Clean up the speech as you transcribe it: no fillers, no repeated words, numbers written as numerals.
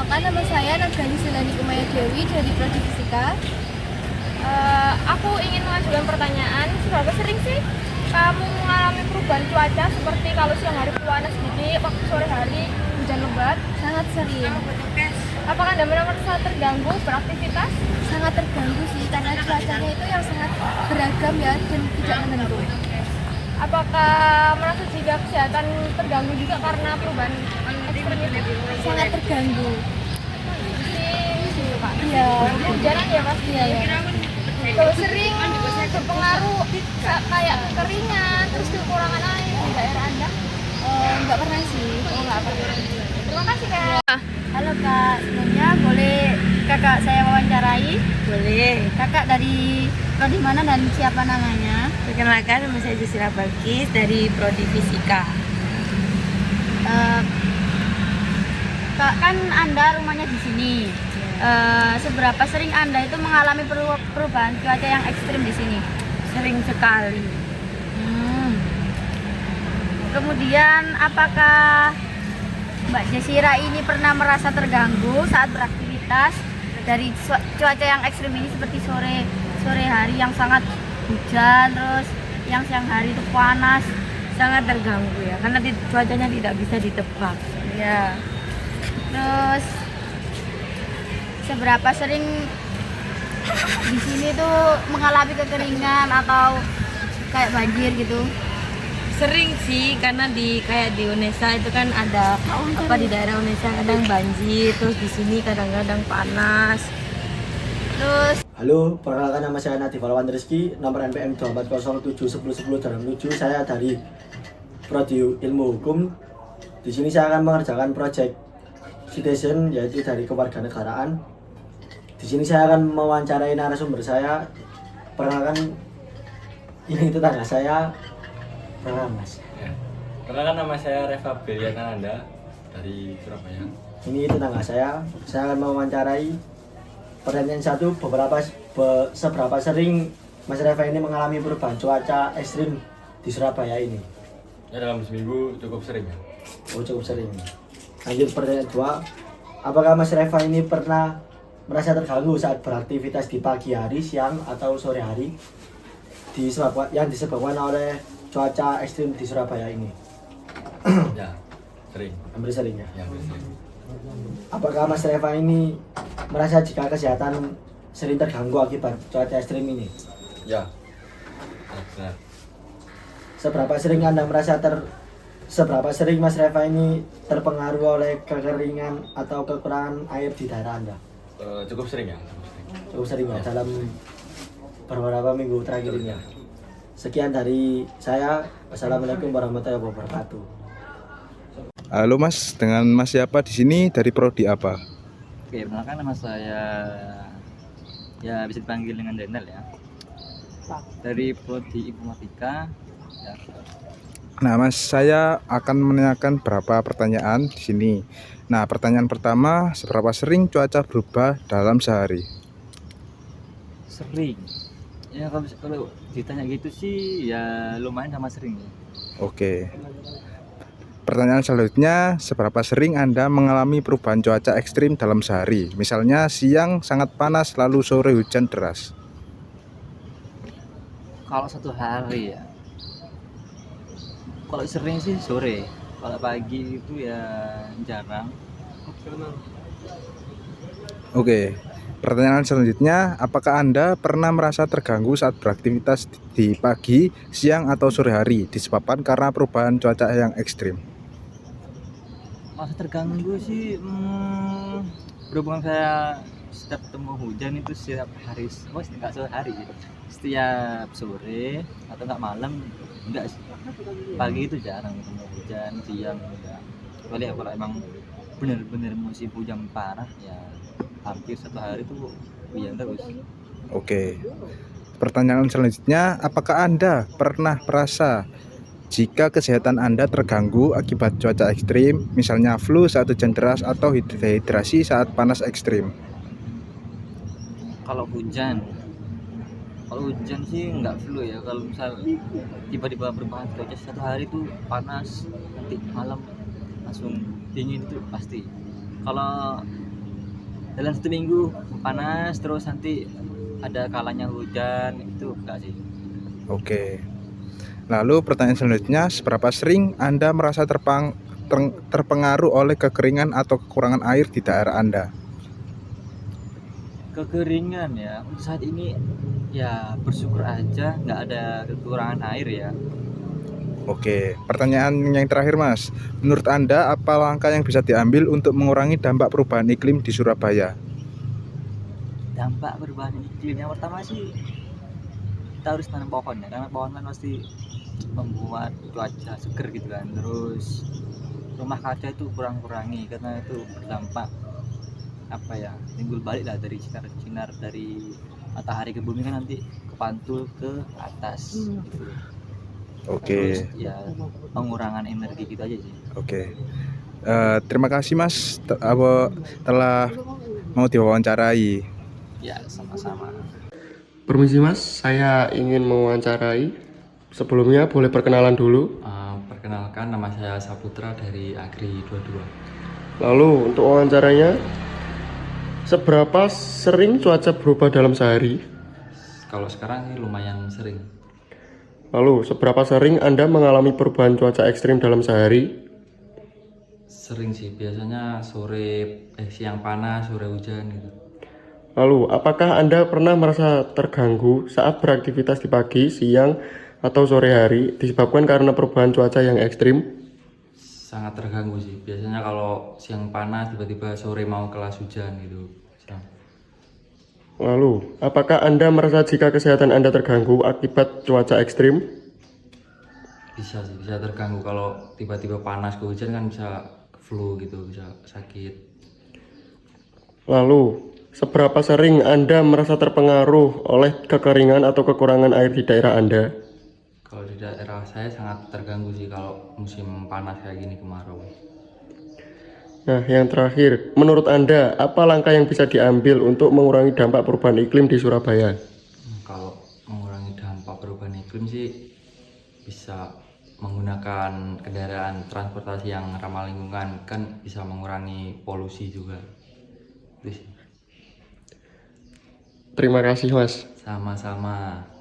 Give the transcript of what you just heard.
Perkenalkan, nama saya Nagani Silani Umaya Dewi dari Prodi Fisika. Aku ingin mengajukan pertanyaan, seberapa sering sih kamu mengalami perubahan cuaca seperti kalau siang hari panas sedikit, waktu sore hari hujan lebat? Sangat sering, Apakah Anda merasa terganggu beraktivitas? sangat terganggu sih karena cuacanya itu yang sangat beragam ya dan tidak menentu. Apakah merasa jika kesehatan terganggu juga karena perubahan ekstrem itu? Sangat terganggu. Musim, Pak. Iya, Hujanan ya pasti. iya ya. Kalau sering berpengaruh kayak kekeringan, terus kekurangan air di daerah Anda? Nggak pernah sih. Oh, nggak pernah. Terima kasih, Kak. Halo Kak, sebelumnya boleh kakak saya wawancarai? Boleh. Kakak dari prodi mana dan siapa namanya? Perkenalkan, nama saya Jusira Balkis dari Prodi Fisika. Eh, Kak, kan Anda rumahnya di sini. Seberapa sering Anda itu mengalami perubahan cuaca yang ekstrim di sini? Sering sekali. Kemudian apakah Mbak Jasira ini pernah merasa terganggu saat beraktivitas dari cuaca yang ekstrim ini seperti sore hari yang sangat hujan, terus yang siang hari itu panas? Sangat terganggu ya, karena cuacanya tidak bisa ditebak. Ya. Terus seberapa sering di sini tuh mengalami kekeringan atau kayak banjir gitu? Sering sih, karena kayak di Unesa itu kan ada di daerah Unesa kadang banjir, terus di sini kadang-kadang panas. Terus Halo, perkenalkan nama saya Nadif Alawan Rizky, nomor NPM 240711010-7. Saya dari Prodi Ilmu Hukum. Di sini saya akan mengerjakan proyek citizen, yaitu dari kewarganegaraan. Di sini saya akan mewawancarai narasumber saya. Perkenalkan, ini tetangga saya. Perkenalkan Mas. Ya. Perkenalkan, nama saya Reva Beliananda dari Surabaya. Ini tetangga saya. Saya akan mewawancarai. Pertanyaan satu, seberapa sering Mas Reva ini mengalami perubahan cuaca ekstrim di Surabaya ini? Ya, dalam seminggu cukup sering ya. Oh, cukup sering. Lanjut pertanyaan dua, apakah Mas Reva ini pernah merasa terganggu saat beraktivitas di pagi hari, siang, atau sore hari yang disebabkan oleh cuaca ekstrim di Surabaya ini? Ya, sering. Hampir sering ya. Ya, hampir sering. Apakah Mas Reva ini merasa jika kesehatan sering terganggu akibat cuaca ekstrim ini? Ya. Benar. Seberapa sering Mas Reva ini terpengaruh oleh kekeringan atau kekurangan air di daerah Anda? Cukup sering ya. Cukup sering. Cukup sering ya, dalam beberapa minggu terakhir ini. Sekian dari saya. Wassalamualaikum warahmatullahi wabarakatuh. Halo Mas, dengan Mas siapa di sini, dari prodi apa? Oke, perkenalkan nama saya, ya bisa dipanggil dengan Daniel ya. Dari Prodi Informatika. Ya. Nah Mas, saya akan menanyakan beberapa pertanyaan di sini. Nah, pertanyaan pertama, seberapa sering cuaca berubah dalam sehari? Sering. Ya kalau ditanya gitu sih ya lumayan sama sering ya. Oke. Pertanyaan selanjutnya, seberapa sering Anda mengalami perubahan cuaca ekstrim dalam sehari? Misalnya siang sangat panas lalu sore hujan deras. Kalau satu hari ya. Kalau sering sih sore. Kalau pagi itu ya jarang. Oke. Pertanyaan selanjutnya, apakah Anda pernah merasa terganggu saat beraktivitas di pagi, siang, atau sore hari disebabkan karena perubahan cuaca yang ekstrim? Masa terganggu sih berhubung saya setiap ketemu hujan itu setiap hari, nggak setiap hari sih. Setiap sore atau nggak malam enggak sih. Pagi itu jarang ketemu hujan, siang enggak. Kecuali ya kalau emang bener-bener musim hujan parah ya hampir satu hari tuh hujan terus. Oke. Pertanyaan selanjutnya, apakah Anda pernah merasa jika kesehatan Anda terganggu akibat cuaca ekstrim, misalnya flu saat hujan deras atau dehidrasi saat panas ekstrim? Kalau hujan sih nggak flu ya. Kalau misal tiba-tiba berubah cuaca satu hari tuh panas, nanti malam langsung dingin itu pasti. Kalau dalam 1 minggu panas terus nanti ada kalanya hujan itu enggak sih. Oke. Lalu pertanyaan selanjutnya, seberapa sering Anda merasa terpengaruh oleh kekeringan atau kekurangan air di daerah Anda? Kekeringan ya untuk saat ini ya bersyukur aja nggak ada kekurangan air ya. Oke, pertanyaan yang terakhir Mas. Menurut Anda, apa langkah yang bisa diambil untuk mengurangi dampak perubahan iklim di Surabaya? Dampak perubahan iklim yang pertama sih kita harus tanam pohon ya, karena pohon kan pasti membuat cuaca seger gitu kan. Terus rumah kaca itu kurangi karena itu berdampak apa ya, timbul balik lah dari sinar dari matahari ke bumi kan nanti kepantul ke atas gitu. Oke. Terus ya pengurangan energi gitu aja sih. Oke. Terima kasih Mas telah mau diwawancarai. Ya sama-sama. Permisi Mas, saya ingin mewawancarai. Sebelumnya boleh perkenalan dulu. Perkenalkan, nama saya Saputra dari Agri 22. Lalu untuk wawancaranya, seberapa sering cuaca berubah dalam sehari? Kalau sekarang sih lumayan sering. Lalu seberapa sering Anda mengalami perubahan cuaca ekstrim dalam sehari? Sering sih, biasanya siang panas, sore hujan gitu. Lalu apakah Anda pernah merasa terganggu saat beraktivitas di pagi, siang, atau sore hari disebabkan karena perubahan cuaca yang ekstrim? Sangat terganggu sih, biasanya kalau siang panas tiba-tiba sore mau kelas hujan gitu. Lalu, apakah Anda merasa jika kesehatan Anda terganggu akibat cuaca ekstrim? Bisa sih, bisa terganggu kalau tiba-tiba panas ke hujan kan bisa flu gitu, bisa sakit. Lalu, seberapa sering Anda merasa terpengaruh oleh kekeringan atau kekurangan air di daerah Anda? Kalau di daerah saya sangat terganggu sih kalau musim panas kayak gini, kemarau. Nah, yang terakhir, menurut Anda, apa langkah yang bisa diambil untuk mengurangi dampak perubahan iklim di Surabaya? Kalau mengurangi dampak perubahan iklim sih bisa menggunakan kendaraan transportasi yang ramah lingkungan, kan bisa mengurangi polusi juga. Itu sih. Terima kasih, Mas. Sama-sama.